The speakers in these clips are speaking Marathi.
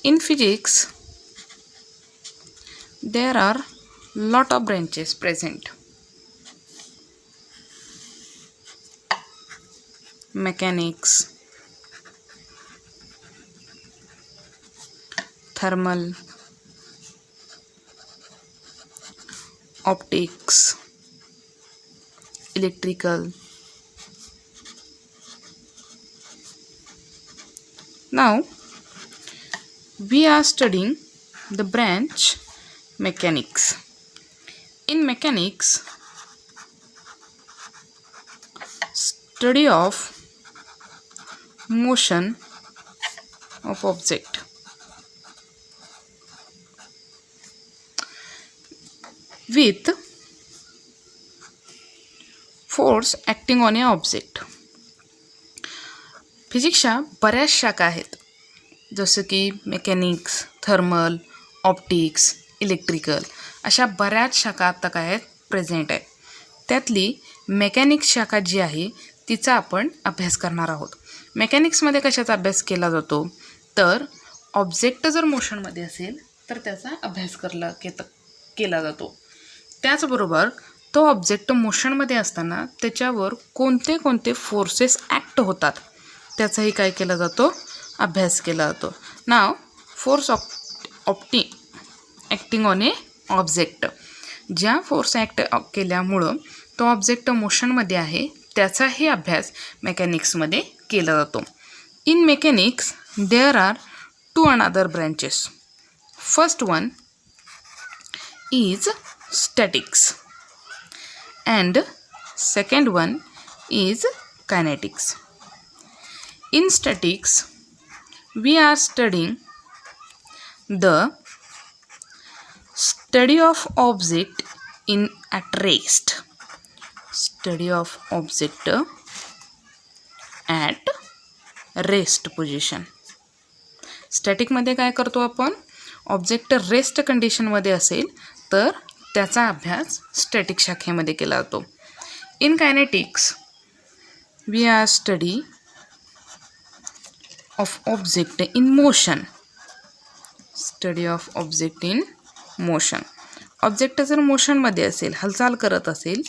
In physics, there are lot of branches present. Mechanics, thermal, optics, electrical. Now we are studying the branch mechanics. In mechanics, study of motion of object. With force acting on a object. फिजिक्सच्या बऱ्याच शाखा आहेत, जसं की मेकॅनिक्स, थर्मल, ऑप्टिक्स, इलेक्ट्रिकल, अशा बऱ्याच शाखा आता काय आहेत, प्रेझेंट आहेत. त्यातली मेकॅनिक्स शाखा जी आहे तिचा आपण अभ्यास करणार आहोत. मेकॅनिक्समध्ये कशाचा अभ्यास केला जातो, तर ऑब्जेक्ट जर मोशनमध्ये असेल तर त्याचा अभ्यास केला जातो. त्याचबरोबर तो ऑब्जेक्ट मोशनमध्ये असताना त्याच्यावर कोणते कोणते फोर्सेस ॲक्ट होतात त्याचाही काय केला जातो, अभ्यास केला जातो. Now force acting on a object. ज्या फोर्स ॲक्ट केल्यामुळं तो ऑब्जेक्ट मोशनमध्ये आहे त्याचाही अभ्यास मेकॅनिक्समध्ये केला जातो. In mechanics there are two another branches. First one is statics and second one is kinetics. In statics, we are studying the study of object at rest. Study of object at rest position. Static मध्ये काय करतो आपण, ऑब्जेक्ट रेस्ट कंडिशनमध्ये असेल तर त्याचा अभ्यास स्टॅटिक शाखेमध्ये केला जातो. In kinetics we are study of object in motion. Study of object in motion. Object जर मोशनमध्ये असेल, हालचाल करत असेल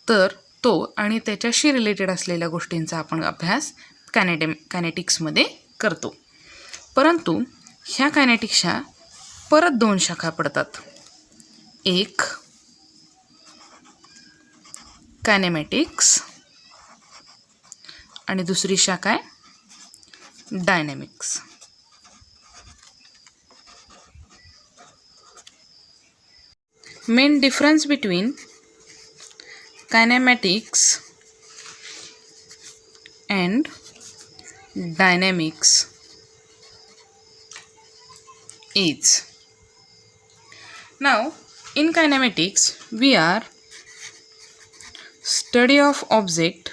तर तो आणि त्याच्याशी रिलेटेड असलेल्या गोष्टींचा आपण अभ्यास कायनेटिक्समध्ये करतो. परंतु ह्या कायनेटिक्सच्या परत दोन शाखा पडतात. एक कायनेमॅटिक्स आणि दुसरी शाखा आहे dynamics. Main difference between kinematics and dynamics is, now in kinematics we are study of object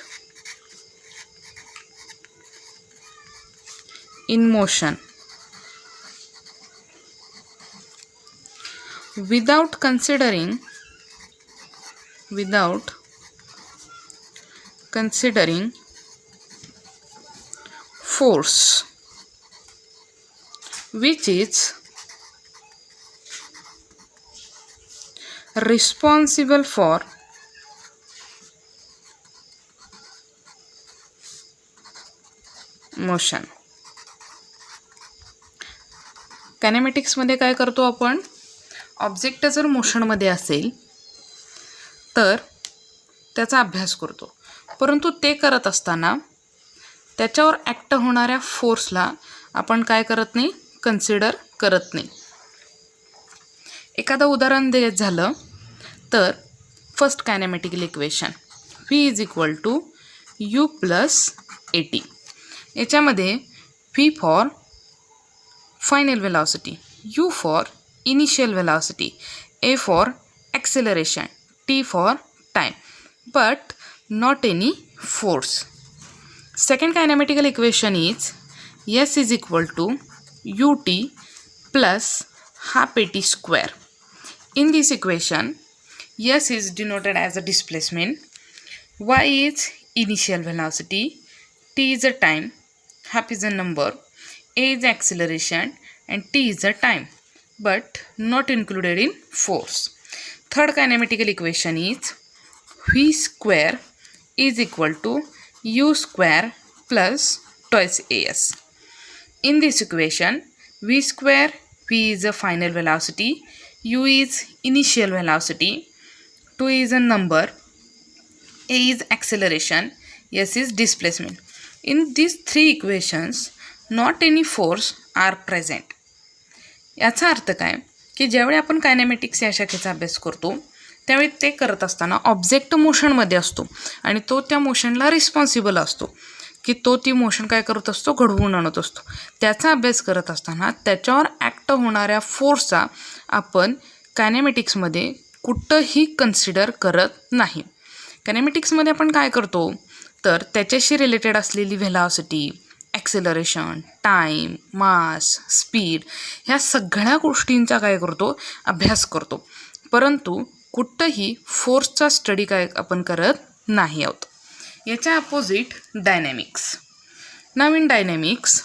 in motion without considering force, which is responsible for motion. कायनेमॅटिक्समध्ये काय करतो आपण, ऑब्जेक्ट जर मोशनमध्ये असेल तर त्याचा अभ्यास करतो, परंतु ते करत असताना त्याच्यावर ॲक्ट होणाऱ्या फोर्सला आपण काय करत नाही, कन्सिडर करत नाही. एखादं उदाहरण द्यायचं झालं तर first kinematical equation V is equal to U plus AT. याच्यामध्ये V for final velocity, U for initial velocity, A for acceleration, T for time, but not any force. Second kinematical equation is S is equal to UT plus half AT square. In this equation, S is denoted as a displacement, Y is initial velocity, T is a time, half is a number, A is acceleration, and t is the time, but not included in force. Third kinematical equation is v square is equal to u square plus twice as. In this equation, v square, v is the final velocity, u is initial velocity, 2 is a number, a is acceleration, s is displacement. In these three equations, not any force are present. याचा अर्थ काय की ज्यावेळी आपण कायनेमॅटिक्स या शाखेचा अभ्यास करतो त्यावेळी ते करत असताना ऑब्जेक्ट मोशनमध्ये असतो आणि तो त्या मोशनला रिस्पॉन्सिबल असतो की तो ती मोशन काय करत असतो, घडवून आणत असतो. त्याचा अभ्यास करत असताना त्याच्यावर ॲक्ट होणाऱ्या फोर्सचा आपण कायनेमॅटिक्समध्ये कुठंही कन्सिडर करत नाही. कायनेमॅटिक्समध्ये आपण काय करतो तर त्याच्याशी रिलेटेड असलेली व्हेलॉसिटी, ॲक्सेलरेशन, टाईम, मास, स्पीड ह्या सगळ्या गोष्टींचा काय करतो, अभ्यास करतो. परंतु कुठंही फोर्सचा स्टडी काय आपण करत नाही आहोत. याच्या opposite dynamics. Now in dynamics,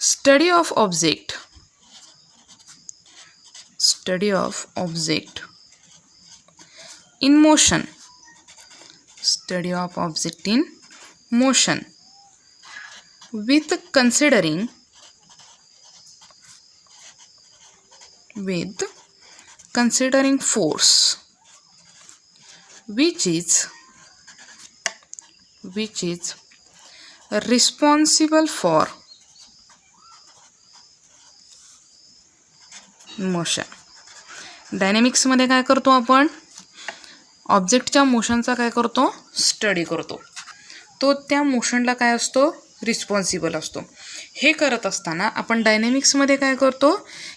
study of object in motion, study of object in motion with considering force which is responsible for motion. डायनॅमिक्समध्ये काय करतो आपण, ऑब्जेक्टच्या मोशनचा काय करतो, स्टडी करतो. तो त्या मोशनला काय असतो, रिस्पॉन्सिबल असतो. हे करत असताना आपण डायनॅमिक्समध्ये काय करतो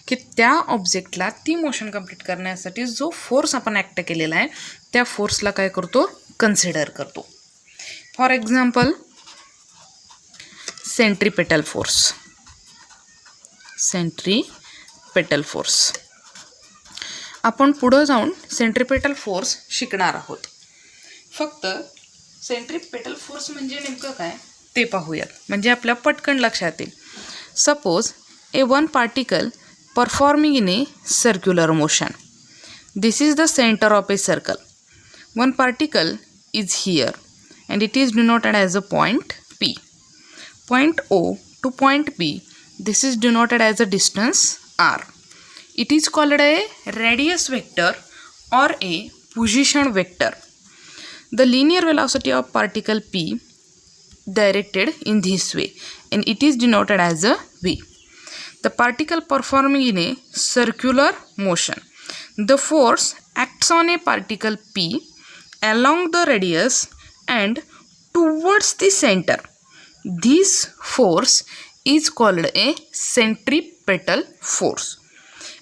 की त्या ऑब्जेक्टला ती मोशन कंप्लीट करण्यासाठी जो फोर्स आपण ॲक्ट केलेला आहे त्या फोर्सला काय करतो, कन्सिडर करतो. For example centripetal force. आपण पुढं जाऊन सेंट्रीपेटल फोर्स शिकणार आहोत. फक्त सेंट्रीपेटल फोर्स म्हणजे नेमकं काय ते पाहूयात, म्हणजे आपल्या पटकन लक्षात येईल. Suppose A one particle performing in A circular motion. This is the centre of a circle. One particle is here and it is denoted as a point P. Point O to point B, this is denoted as a distance R. It is called a radius vector or a position vector. The linear velocity of particle P directed in this way and it is denoted as a V. The particle performing in a circular motion. The force acts on a particle P along the radius and towards the center. This force is called a centripetal force.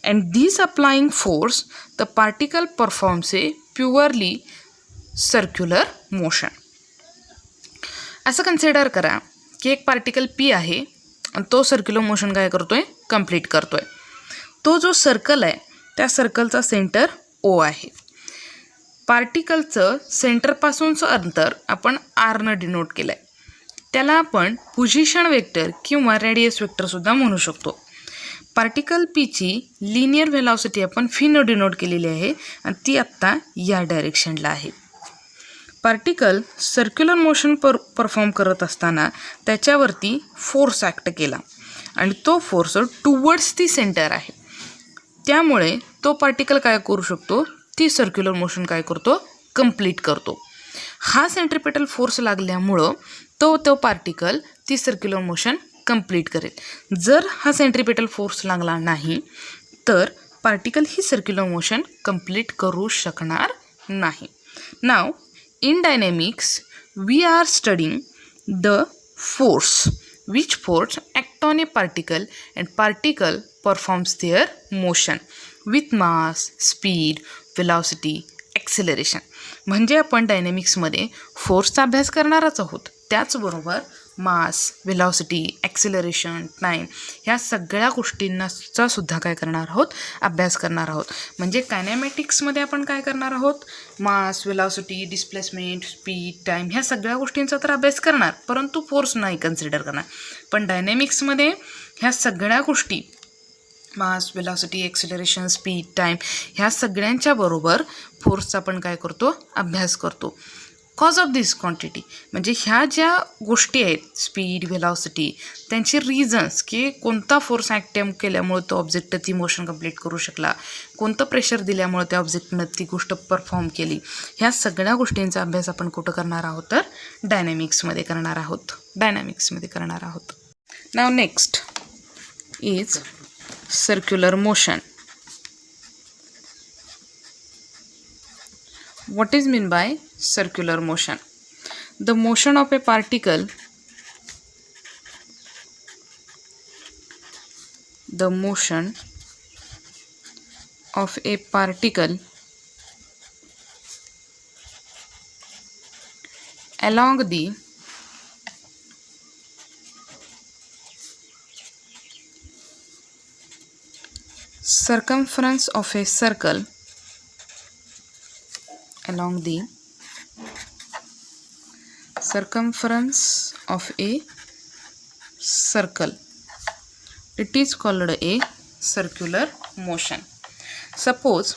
And this applying force, the particle performs a purely circular motion. असं कन्सिडर करा की एक पार्टिकल P आहे आणि तो सर्क्युलर मोशन काय करतोय, कंप्लीट करतोय. तो जो सर्कल आहे त्या सर्कलचा सेंटर O आहे. पार्टिकलचं सेंटरपासूनचं अंतर आपण आरनं डिनोट केलं आहे. त्याला आपण पोझिशन वेक्टर किंवा रेडियस वेक्टरसुद्धा म्हणू शकतो. पार्टिकल पीची लिनियर व्हेलॉसिटी आपण फीनं डिनोट केलेली आहे आणि ती आत्ता या डायरेक्शनला आहे. पार्टिकल सर्क्युलर मोशन परफॉर्म करत असताना त्याच्यावरती फोर्स ॲक्ट केला आणि तो फोर्स टुवर्ड्स दी सेंटर आहे. त्यामुळे तो पार्टिकल काय करू शकतो, ती सर्क्युलर मोशन काय करतो, कंप्लीट करतो. हा सेंट्रिपेटल फोर्स लागल्यामुळं तो पार्टिकल ती सर्क्युलर मोशन कंप्लीट करेल. जर हा सेंट्रिपेटल फोर्स लागला नाही तर पार्टिकल ही सर्क्युलर मोशन कंप्लीट करू शकणार नाही. Now in dynamics we are studying the force which force act on a particle and particle performs their motion with mass, speed, velocity, acceleration. म्हणजे आपण डायनॅमिक्समध्ये फोर्सचा अभ्यास करणारच आहोत, त्याचबरोबर मास, व्हेलॉसिटी, ॲक्सिलरेशन, टाईम ह्या सगळ्या गोष्टींचा सुद्धा काय करणार आहोत, अभ्यास करणार आहोत. म्हणजे कायनेमॅटिक्समध्ये आपण काय करणार आहोत, मास, व्हेलॉसिटी, डिस्प्लेसमेंट, स्पीड, टाईम ह्या सगळ्या गोष्टींचा तर अभ्यास करणार, परंतु फोर्स नाही कन्सिडर करणार. पण डायनॅमिक्समध्ये ह्या सगळ्या गोष्टी मास, व्हेलॉसिटी, ॲक्सिलरेशन, स्पीड, टाईम ह्या सगळ्यांच्या बरोबर फोर्सचा पण काय करतो, अभ्यास करतो. कॉज ऑफ दिस क्वांटिटी म्हणजे ह्या ज्या गोष्टी आहेत स्पीड, व्हेलॉसिटी त्यांचे रिझन्स की कोणता फोर्स ॲक्टिव्ह केल्यामुळे तो ऑब्जेक्ट ती मोशन कंप्लीट करू शकला, कोणतं प्रेशर दिल्यामुळे त्या ऑब्जेक्टनं ती गोष्ट परफॉर्म केली, ह्या सगळ्या गोष्टींचा अभ्यास आपण कुठं करणार आहोत, तर डायनॅमिक्समध्ये करणार आहोत. Now next is circular motion. What is mean by circular motion? The motion of a particle along the circumference of a circle it is called a circular motion. Suppose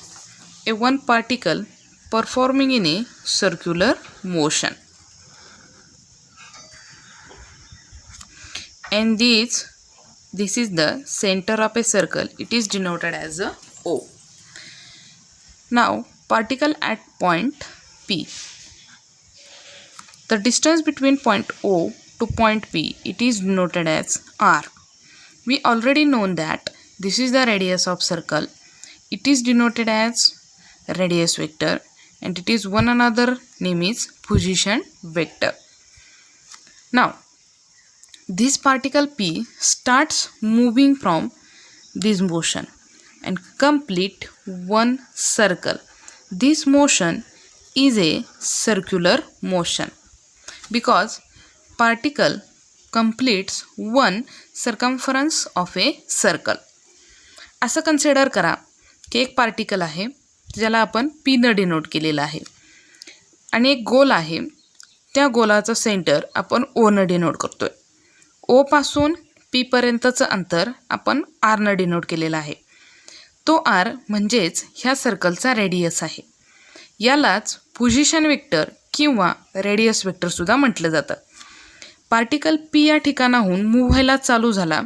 a one particle performing in a circular motion and this is the center of a circle, it is denoted as a O. Now particle at point P, the distance between point O to point P, it is denoted as R. We already know that this is the radius of circle, it is denoted as radius vector and it is one another name is position vector. Now this particle P starts moving from this motion and complete one circle. This motion is a circular motion because particle completes one circumference of a circle. असं कन्सिडर करा की एक पार्टिकल आहे ज्याला आपण P न डिनोट केलेलं आहे आणि एक गोल आहे, त्या गोलाचं सेंटर आपण O न डिनोट करतोय. O पासून P पर्यंतचं अंतर आपण R न डिनोट केलेलं आहे. तो R म्हणजेच ह्या सर्कलचा रेडियस आहे. यालाच पोझिशन वेक्टर किंवा रेडियस वेक्टरसुद्धा म्हटलं जातं. पार्टिकल P या ठिकाणाहून मूव्ह व्हायला चालू झाला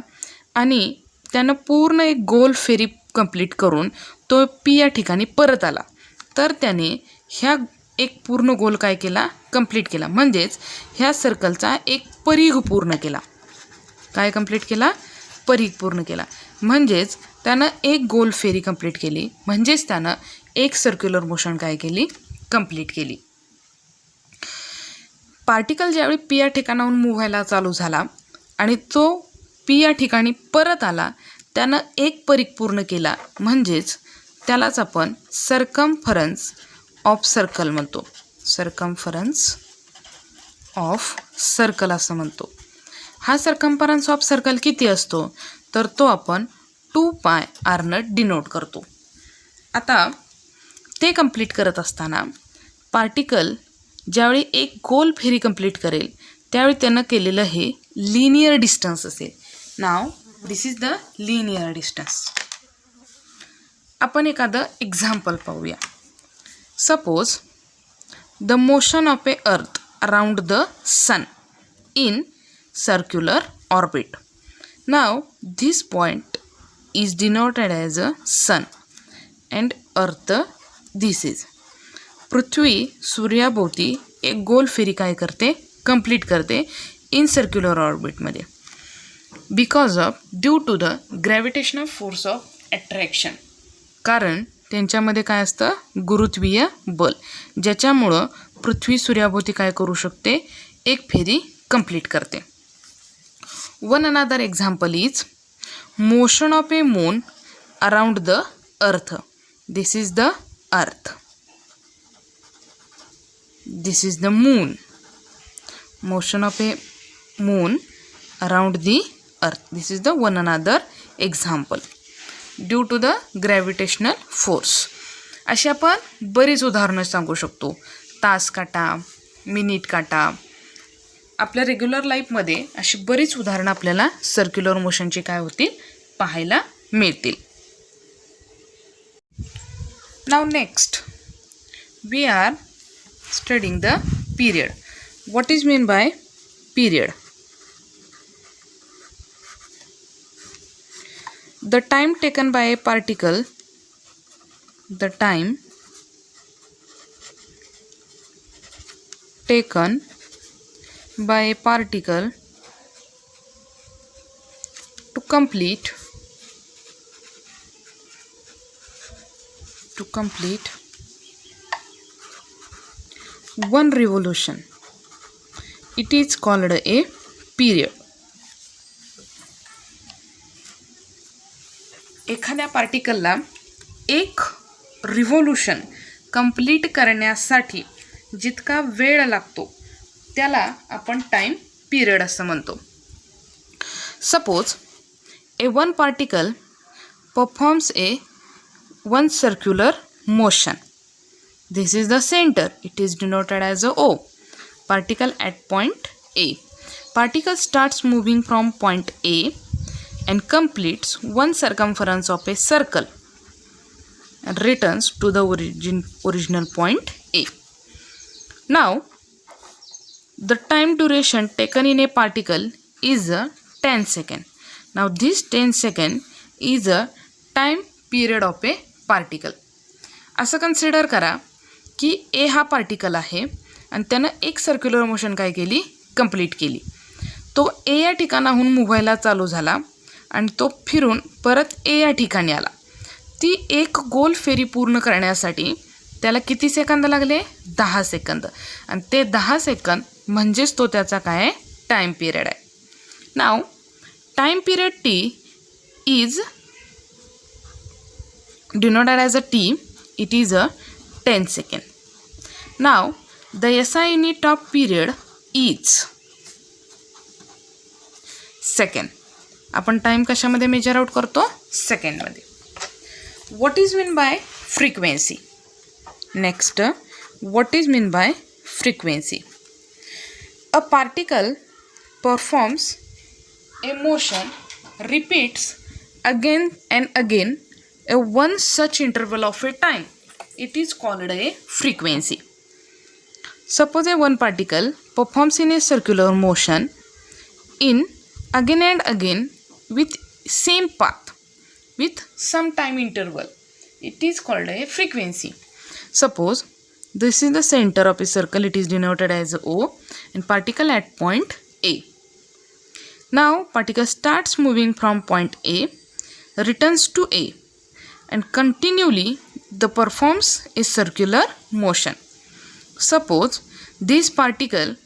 आणि त्यानं पूर्ण एक गोल फेरी कंप्लीट करून तो P या ठिकाणी परत आला, तर त्याने ह्या एक पूर्ण गोल काय केला, कंप्लीट केला. म्हणजेच ह्या सर्कलचा एक परिघ पूर्ण केला. काय कंप्लीट केला, परिघ पूर्ण केला. म्हणजेच त्यानं एक गोल फेरी कंप्लीट केली, म्हणजेच त्यानं एक सर्क्युलर मोशन काय केली, कंप्लीट केली. पार्टिकल ज्यावेळी P या ठिकाणाहून मूव्ह व्हायला चालू झाला आणि तो P या ठिकाणी परत आला, त्यानं एक परिघ पूर्ण केला, म्हणजेच त्यालाच आपण सर्कम्फरन्स ऑफ सर्कल म्हणतो. सर्कम्फरन्स ऑफ सर्कल असं म्हणतो. हा सर्कम्फरन्स ऑफ सर्कल किती असतो, तर तो आपण 2πr न डिनोट करतो. आता ते कंप्लीट करत असताना पार्टिकल ज्यावेळी एक गोल फेरी कंप्लीट करेल त्यावेळी त्यानं केलेलं हे लिनियर डिस्टन्स असेल. Now this is the linear distance. आपण एखादं एक्झाम्पल पाहूया. Suppose the motion of a earth around the sun in circular orbit. Now this point is denoted as a sun and earth this is. पृथ्वी सूर्याभोवती एक गोल फेरी काय करते, कंप्लीट करते इन सर्क्युलर ऑर्बिटमध्ये because of due to the gravitational force of attraction. कारण त्यांच्यामध्ये काय असतं, गुरुत्वीय बल, ज्याच्यामुळं पृथ्वी सूर्याभोवती काय करू शकते, एक फेरी कंप्लीट करते. One another example is motion of a moon around the earth. This is the earth. This is the moon. Motion of a moon around the earth. This is the one another example. Due to the gravitational force. अशी आपण बरीच उदाहरणं सांगू शकतो. तास काटा, मिनिट काटा. आपल्या रेग्युलर लाईफमध्ये अशी बरीच उदाहरणं आपल्याला सर्क्युलर मोशनची काय होतील पाहायला मिळतील. Now next we are studying the period. What is mean by period? The time taken by a particle, the time taken by a particle to complete one revolution, it is called a period. एखाद्या पार्टिकलला एक रिव्होल्यूशन कंप्लीट करण्यासाठी जितका वेळ लागतो त्याला आपण टाइम पिरियड असं म्हणतो. Suppose A one particle performs A one circular motion. This is the center. It is denoted as a O. Particle at point A. Particle starts moving from point A and completes one circumference of a circle and returns to the original point A. Now, the time duration taken in a particle is 10 seconds. Now, this 10 seconds is a time period of a particle. असं कन्सिडर करा की ए हा पार्टिकल आहे आणि त्यानं एक सर्क्युलर मोशन काय केली कंप्लीट केली. तो ए या ठिकाणाहून मूव्ह व्हायला चालू झाला आणि तो फिरून परत ए या ठिकाणी आला. ती एक गोल फेरी पूर्ण करण्यासाठी त्याला किती सेकंद लागले 10 सेकंद आणि ते 10 सेकंद म्हणजेच तो त्याचा काय आहे टाईम पिरियड आहे. Now time period T is denoted as a T. It is a 10 second. Now the SI unit of period is second. आपण टाइम कशामध्ये मेजर आउट करतो सेकंडमध्ये. What is mean by frequency? Next, what is mean by frequency? A particle performs a motion, repeats again and again a one such interval of a time. It is called a frequency. Suppose a one particle performs in a circular motion in again and again with same path with some time interval. It is called a frequency. Suppose this is the center of a circle. It is denoted as O and particle at point A. Now particle starts moving from point A, returns to A and continually the performs a circular motion. Suppose this particle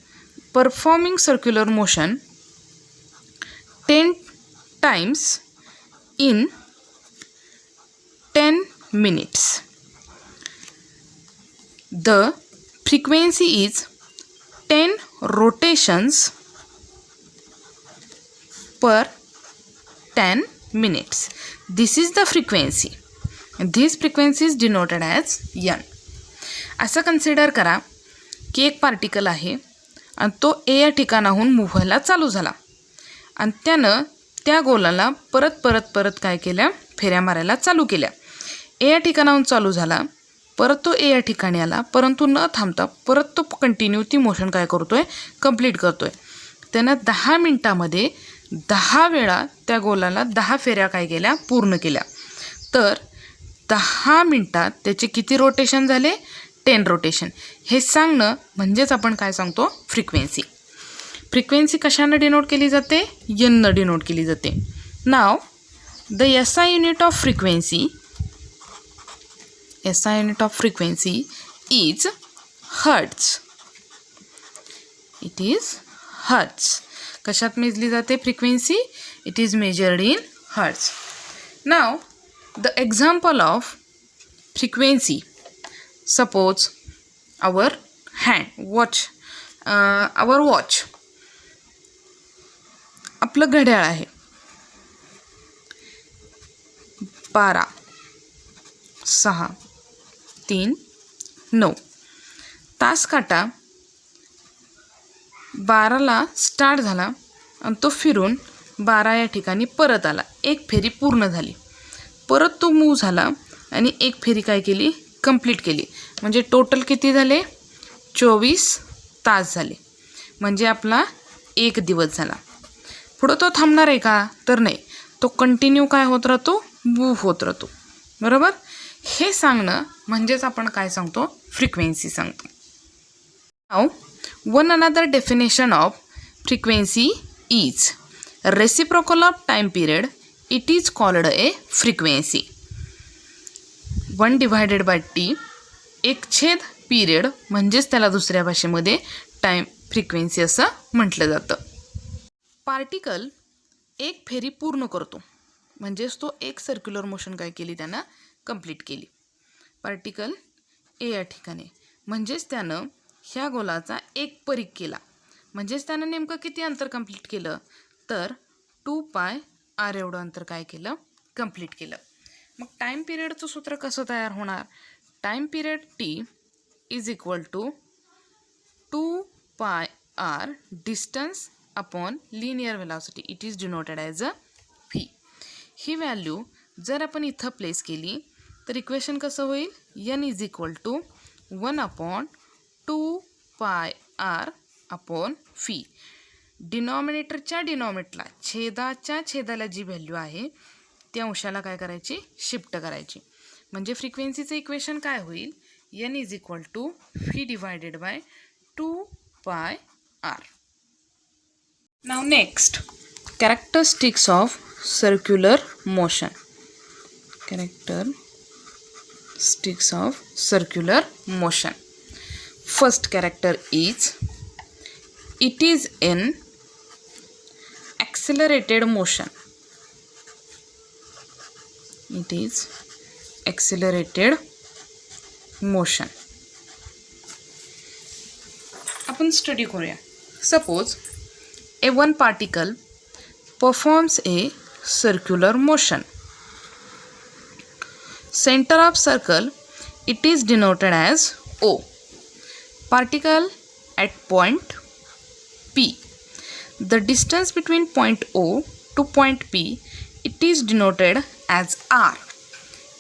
performing circular motion 10 times in 10 minutes. The frequency is 10 rotations per 10 minutes. This is the frequency. And this frequency is denoted as n. असं कन्सिडर करा की एक पार्टिकल आहे आणि तो ए या ठिकाणाहून मूव्ह व्हायला चालू झाला आणि त्यानं त्या गोलाला परत काय केल्या फेऱ्या मारायला चालू केल्या. ए या ठिकाणाहून चालू झाला परत तो ए या ठिकाणी आला परंतु न थांबता परत तो कंटिन्यू ती मोशन काय करतोय कंप्लीट करतोय. त्यानं 10 मिनिटामध्ये 10 वेळा त्या गोलाला 10 फेऱ्या काय केल्या पूर्ण केल्या. तर 10 मिनिटात त्याचे किती रोटेशन झाले 10 रोटेशन. हे सांगणं म्हणजेच आपण काय सांगतो फ्रिक्वेन्सी. फ्रिक्वेन्सी कशाने डिनोट केली जाते एन ने डिनोट केली जाते. नाव the SI unit of frequency, SI unit of frequency is hertz. It is hertz. कशात मेजली जाते frequency it is measured in hertz. Now the example of frequency suppose our hand watch, our watch. आपलं घड्याळ आहे 12, 6, 3, 9. तासकाटा 12ला स्टार्ट झाला आणि तो फिरून 12 या ठिकाणी परत आला. एक फेरी पूर्ण झाली. परत तो मूव झाला आणि एक फेरी काय केली, कंप्लीट केली. म्हणजे टोटल किती झाले, 24 तास झाले. म्हणजे आपला 1 दिवस झाला. पुढं तो थांबणार आहे का, तर नाही. तो कंटिन्यू काय होत राहतो, मूव होत राहतो. बरोबर. हे सांगणं म्हणजेच आपण काय सांगतो, फ्रिक्वेन्सी सांगतो. Now one another definition of frequency is reciprocal of time period. It is called a frequency. 1 divided by T, 1/, period म्हणजेच त्याला दुसऱ्या भाषेमध्ये टाइम फ्रिक्वेन्सी असं म्हटलं जातं. पार्टिकल एक फेरी पूर्ण करतो म्हणजेच तो एक सर्क्युलर मोशन काय केली, त्यानं कंप्लीट केली. पार्टिकल ए या ठिकाणी म्हणजेच त्यानं ह्या गोलाचा एक परिघ केला. म्हणजेच त्यानं नेमकं किती अंतर कंप्लीट केलं, तर 2πr एवढं अंतर काय केलं, कंप्लीट केलं. मग टाईम पिरियडचं सूत्र कसं तयार होणार, time period T is equal to 2πr distance upon linear velocity. It is denoted as a V. ही व्हॅल्यू जर आपण इथं प्लेस केली तर इक्वेशन कसं होईल, n is equal to 1/2πr upon V. डिनॉमिनेटरच्या डिनॉमिनेटरला, छेदाच्या छेदाला जी व्हॅल्यू आहे त्या अंशाला काय करायची, शिफ्ट करायची. म्हणजे फ्रिक्वेन्सीचं इक्वेशन काय होईल, n is equal to V divided by 2πr. Now next, characteristics of circular motion. Characteristics of circular motion. First character is it is an accelerated motion. It is accelerated motion. आपण स्टडी करूया. Suppose one particle performs a circular motion. Center of circle, it is denoted as O. Particle at point P. The distance between point O to point P, it is denoted as R.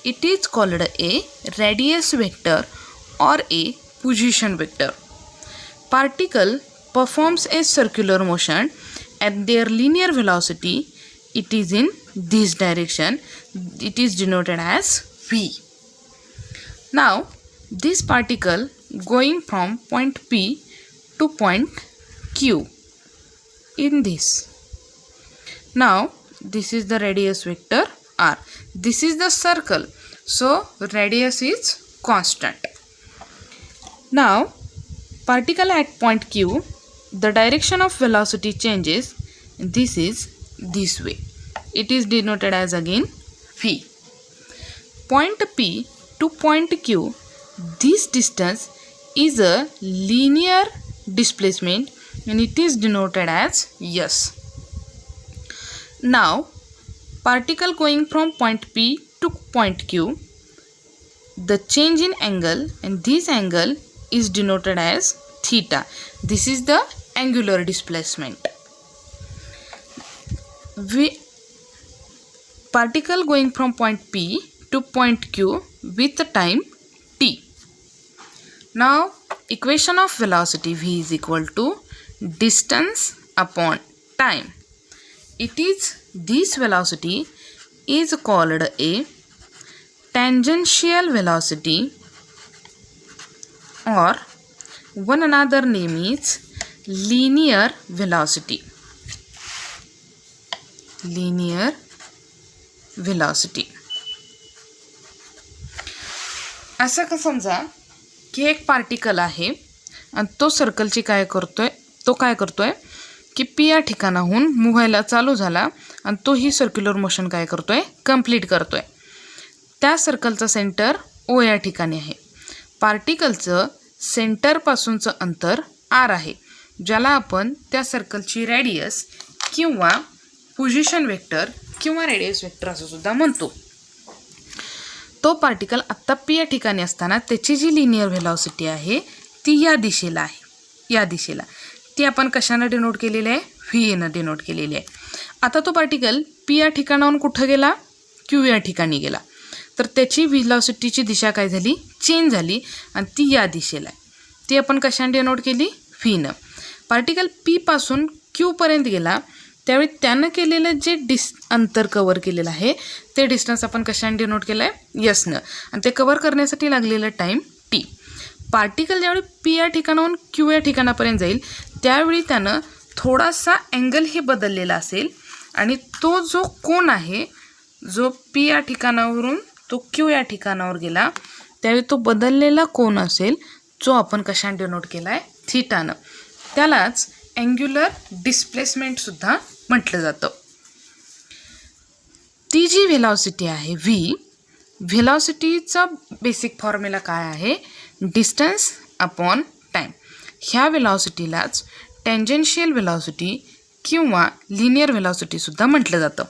It is called a radius vector or a position vector. Particle performs a circular motion at their linear velocity. It is in this direction. It is denoted as V. Now this particle going from point P to point Q in this. Now this is the radius vector R. This is the circle, so radius is constant. Now particle at point Q, the direction of velocity changes. This is this way. It is denoted as again V. Point P to point Q, this distance is a linear displacement and it is denoted as S. Now particle going from point P to point Q, the change in angle, and this angle is denoted as theta. This is the angular displacement. Particle going from point P to point Q with the time t. Now equation of velocity V is equal to distance upon time. It is this velocity is called a tangential velocity, or one another name is linear velocity. Linear velocity. असं का समजा की एक पार्टिकल आहे आणि तो सर्कलची काय करतोय की पी या ठिकाणाहून मूव्ह व्हायला चालू झाला आणि तो ही सर्क्युलर मोशन काय करतोय, कंप्लीट करतोय. त्या सर्कलचं सेंटर ओ या ठिकाणी आहे. पार्टिकलचं सेंटरपासूनचं अंतर आर आहे, ज्याला आपण त्या सर्कलची रेडियस किंवा पोझिशन वेक्टर किंवा रेडियस वेक्टर असं सुद्धा म्हणतो. तो पार्टिकल आत्ता पी या ठिकाणी असताना त्याची जी लिनियर व्हेलॉसिटी आहे ती या दिशेला आहे, या दिशेला. ती आपण कशानं डिनोट केलेली आहे? व्ही एनं डिनोट केलेली आहे. आता तो पार्टिकल पी या ठिकाणाहून कुठं गेला? क्यू या ठिकाणी गेला. तर त्याची व्हेलॉसिटीची दिशा काय झाली? चेंज झाली आणि ती या दिशेला आहे. ती आपण कशाने डिनोट केली? व्हीनं. पार्टिकल पी पासून क्यूपर्यंत गेला त्यावेळी त्यानं केलेलं जे अंतर कवर केलेलं आहे ते डिस्टन्स आपण कशाने डिनोट केलं आहे? यसनं. आणि ते कवर करण्यासाठी लागलेला टाईम टी. पार्टिकल ज्यावेळी पी या ठिकाणाहून क्यू या ठिकाणापर्यंत जाईल त्यावेळी त्यानं थोडासा अँगलही बदललेला असेल आणि तो जो कोन आहे जो पी या ठिकाणावरून तो क्यू या ठिकाणावर गेला त्यावेळी तो बदललेला कोन असेल जो आपण कशाने डिनोट केला आहे? थीटानं. त्यालाच अँग्युलर डिस्प्लेसमेंटसुद्धा म्हटलं जातं. ती जी व्हेलॉसिटी आहे व्ही, व्हेलॉसिटीचा बेसिक फॉर्म्युला काय आहे? Distance upon time. ह्या व्हेलॉसिटीलाच टँजेन्शियल व्हेलॉसिटी किंवा लिनियर व्हेलॉसिटीसुद्धा म्हटलं जातं.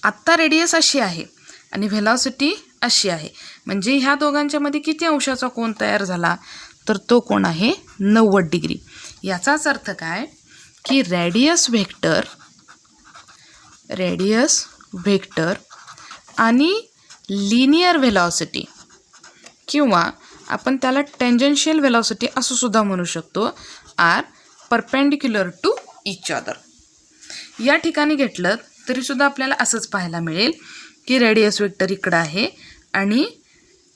आत्ता रेडियस अशी आहे आणि व्हेलॉसिटी अशी आहे म्हणजे ह्या दोघांच्यामध्ये किती अंशाचा कोन तयार झाला? तर तो कोन आहे 90 डिग्री. याचाच अर्थ काय की रेडियस व्हेक्टर आणि लिनियर व्हेलॉसिटी किंवा आपण त्याला टँजेन्शियल व्हेलॉसिटी असं सुद्धा म्हणू शकतो are perpendicular to each other. या ठिकाणी घेतलं तरीसुद्धा आपल्याला असंच पाहायला मिळेल की रेडियस वेक्टर इकडं आहे आणि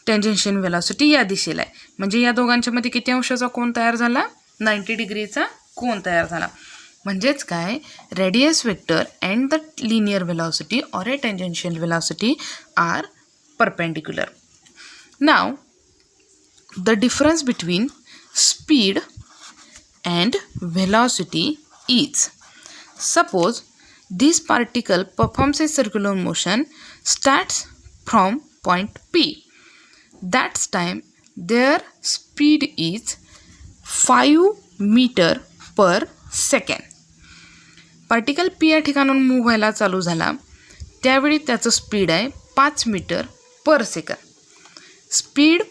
टँजेन्शियल व्हेलॉसिटी या दिशेला आहे. म्हणजे या दोघांच्यामध्ये किती अंशाचा कोन तयार झाला? 90 डिग्रीचा कोन तयार झाला. म्हणजेच काय? Radius vector and the linear velocity or a tangential velocity are perpendicular. Now the difference between speed and velocity is suppose this particle performs a circular motion starts from point P. That's time their speed is 5 meter per second. Particle P या ठिकाणून मूव्ह व्हायला चालू झाला त्यावेळी त्याचं स्पीड आहे 5 मीटर पर सेकंद. स्पीड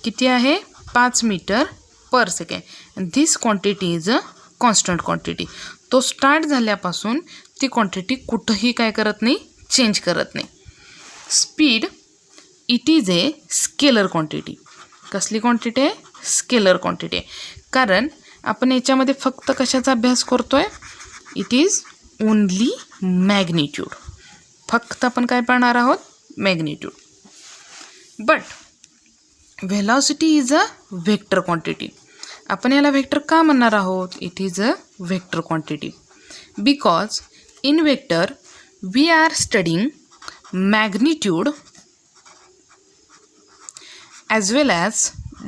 किती आहे? 5 meter per second. And this quantity is a constant quantity. तो स्टार्ट झाल्यापासून ती क्वांटिटी कुठंही काय करत नाही? चेंज करत नाही. Speed it is a scalar quantity. कसली क्वांटिटी आहे? स्केलर क्वांटिटी आहे. कारण आपण याच्यामध्ये फक्त कशाचा अभ्यास करतोय? It is only magnitude. फक्त आपण काय पाहणार आहोत? Magnitude. But velocity is a vector quantity. आपण याला व्हेक्टर का म्हणणार आहोत? It is a vector quantity because in vector we are studying magnitude as well as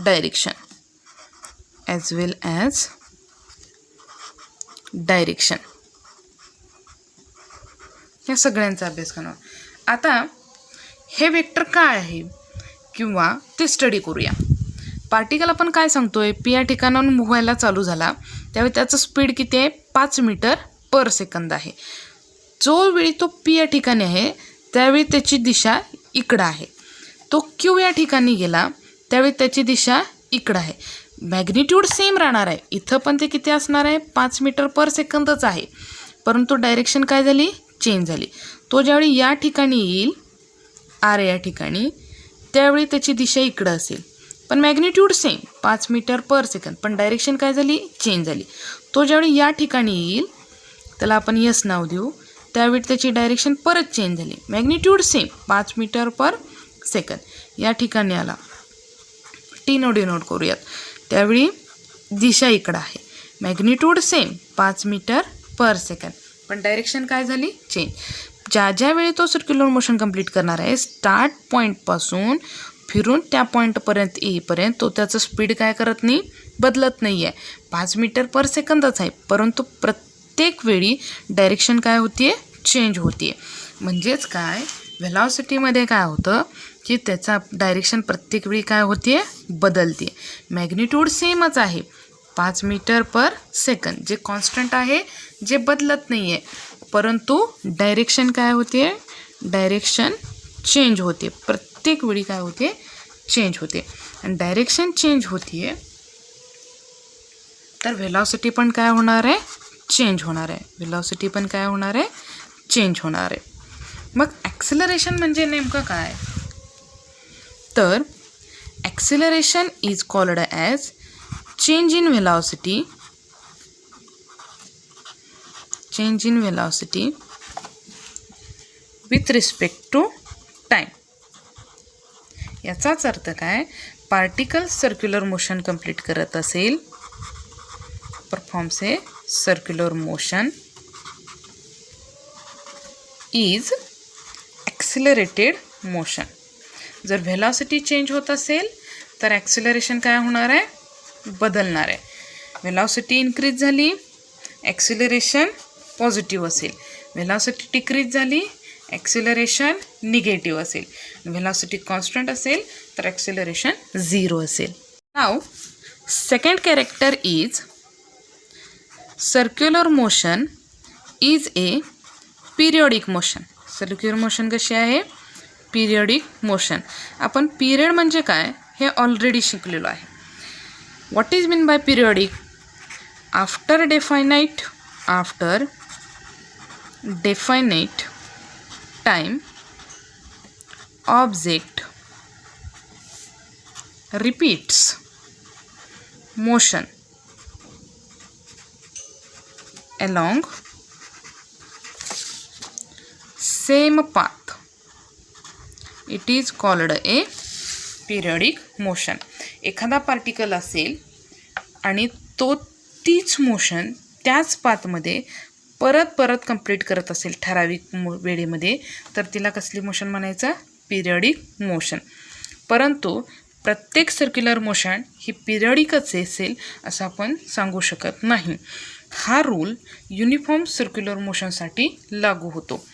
direction. या सगळ्यांचा अभ्यास करणार. आता हे वेक्टर काय आहे किंवा ते स्टडी करूया. पार्टिकल आपण काय सांगतोय? पी या ठिकाणाहून मूव्ह व्हायला चालू झाला त्यावेळी त्याचं स्पीड किती आहे? 5 मीटर पर सेकंद आहे. जो वेळी तो पी या ठिकाणी आहे त्यावेळी त्याची दिशा इकडं आहे. तो क्यू या ठिकाणी गेला त्यावेळी त्याची दिशा इकडं आहे. मॅग्निट्यूड सेम राहणार आहे. इथं पण ते किती असणार आहे? 5 मीटर पर सेकंदच आहे. परंतु डायरेक्शन काय झाली? चेंज झाली. तो ज्यावेळी या ठिकाणी येईल आर या ठिकाणी त्यावेळी त्याची दिशा इकडं असेल पण magnitude same 5 meter per second पण डायरेक्शन काय झाली? चेंज झाली. तो ज्यावेळी या ठिकाणी येईल त्याला आपण यस नाव देऊ त्यावेळी त्याची डायरेक्शन परत चेंज झाली. Magnitude same 5 meter per second. या ठिकाणी आला टी नो डिनोट करूयात त्यावेळी दिशा इकडं आहे. Magnitude same 5 meter per second पण डायरेक्शन काय झाली? चेंज. ज्या वेळी तो सर्क्युलर मोशन कंप्लीट करणार आहे स्टार्ट पॉईंटपासून फिरून त्या पॉईंटपर्यंत येईपर्यंत तो त्याचं स्पीड काय करत नाही? बदलत नाही आहे. 5 मीटर पर सेकंदच आहे परंतु प्रत्येक वेळी डायरेक्शन काय होते? चेंज होते. म्हणजेच काय? व्हेलॉसिटीमध्ये काय होतं की त्याचा डायरेक्शन प्रत्येक वेळी काय होते? बदलते. मॅग्निट्यूड सेमच आहे 5 मीटर पर सेकंद जे कॉन्स्टंट आहे जे बदलत नाही आहे. परंतु डायरेक्शन काय होते, डायरेक्शन चेंज होते, प्रत्येक वेळी काय होते, चेंज होते. आणि डायरेक्शन चेंज होते तर व्हेलॉसिटी पण काय होणार आहे, चेंज होणार आहे. व्हेलॉसिटी पण काय होणार आहे, चेंज होणार आहे. मग ॲक्सिलरेशन म्हणजे नेमकं काय, तर acceleration is called as change in velocity, change in velocity with respect to time. याचाच अर्थ काय, पार्टिकल सर्क्युलर मोशन कंप्लीट करत असेल, performs a circular motion, is accelerated motion. जर व्हेलॉसिटी चेंज होत असेल तर ॲक्सिलरेशन काय होणार आहे, बदलणार आहे. व्हेलॉसिटी इन्क्रीज झाली, ॲक्सिलरेशन पॉझिटिव्ह असेल. व्हेलॉसिटी डिक्रीज झाली, ॲक्सिलरेशन निगेटिव्ह असेल. व्हेलॉसिटी कॉन्स्टंट असेल तर ॲक्सिलरेशन 0 असेल. Now second character is circular motion is a periodic motion. Circular motion कशी आहे, पिरियडिक मोशन. आपण पिरियड म्हणजे काय हे ऑलरेडी शिकलेलो आहे. What is mean by periodic, after definite time object repeats motion along same path, it is called a periodic motion. एखादा पार्टिकल असेल आणि तो तीच मोशन त्याच पाथमध्ये परत कंप्लीट करत असेल ठराविक वेळेमध्ये, तर तिला कसली मोशन म्हणायचं, पिरियडिक मोशन. परंतु प्रत्येक सर्क्युलर मोशन ही पिरियडिकच असेल असं आपण सांगू शकत नाही. हा रूल युनिफॉर्म सर्क्युलर मोशनसाठी लागू होतो.